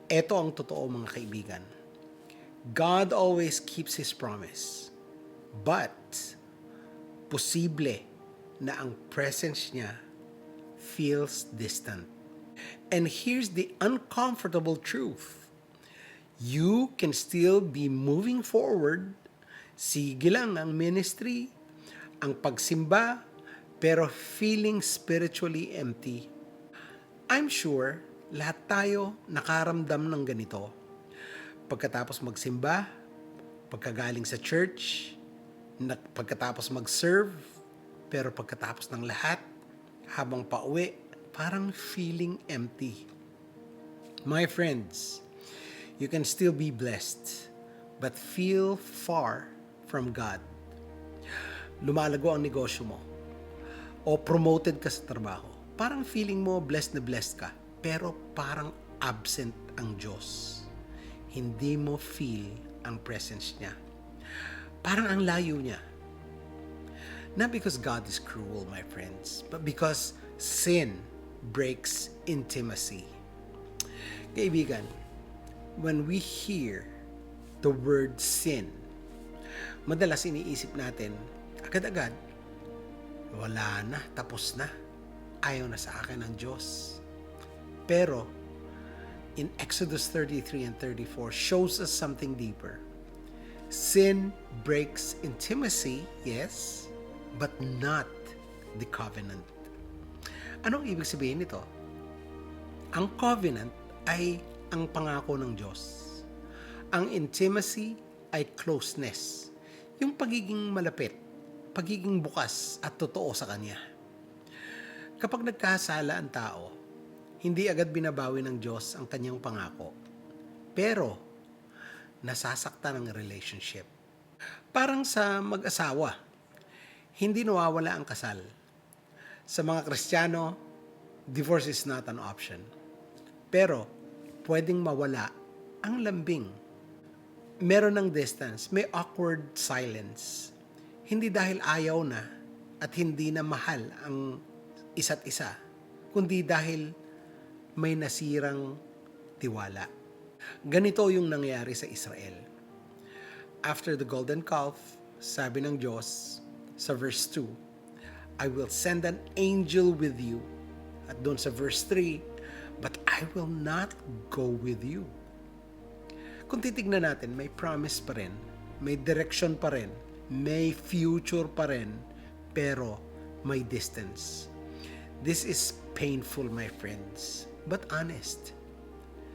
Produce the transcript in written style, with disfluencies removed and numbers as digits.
Ito ang totoo mga kaibigan. God always keeps His promise. But, posible na ang presence niya feels distant. And here's the uncomfortable truth. You can still be moving forward. Sige lang ang ministry, ang pagsimba, pero feeling spiritually empty. I'm sure lahat tayo nakaramdam ng ganito. Pagkatapos magsimba, pagkagaling sa church, pagkatapos mag-serve, pero pagkatapos ng lahat, habang pauwi, parang feeling empty. My friends, you can still be blessed, but feel far from God. Lumalago ang negosyo mo, o promoted ka sa trabaho. Parang feeling mo blessed na blessed ka, pero parang absent ang Diyos. Hindi mo feel ang presence niya. Parang ang layo niya. Not because God is cruel, my friends, but because sin breaks intimacy. Kaibigan, when we hear the word sin, madalas iniisip natin, agad-agad, wala na, tapos na, ayaw na sa akin ng Diyos. Pero, in Exodus 33 and 34 shows us something deeper. Sin breaks intimacy, yes, but not the covenant. Anong ibig sabihin nito? Ang covenant ay ang pangako ng Diyos. Ang intimacy ay closeness. Yung pagiging malapit, pagiging bukas at totoo sa Kanya. Kapag nagkasala ang tao, hindi agad binabawi ng Diyos ang Kanyang pangako. Pero, nasasaktan ang relationship. Parang sa mag-asawa, hindi nawawala ang kasal. Sa mga Kristiyano, divorce is not an option. Pero, pwedeng mawala ang lambing. Meron ng distance, may awkward silence. Hindi dahil ayaw na at hindi na mahal ang isa't isa, kundi dahil may nasirang tiwala. Ganito yung nangyari sa Israel. After the golden calf, sabi ng Diyos sa verse 2, I will send an angel with you. At doon sa verse 3, but I will not go with you. Kung titignan natin, may promise pa rin, may direction pa rin, may future pa rin, pero may distance. This is painful, my friends, but honest.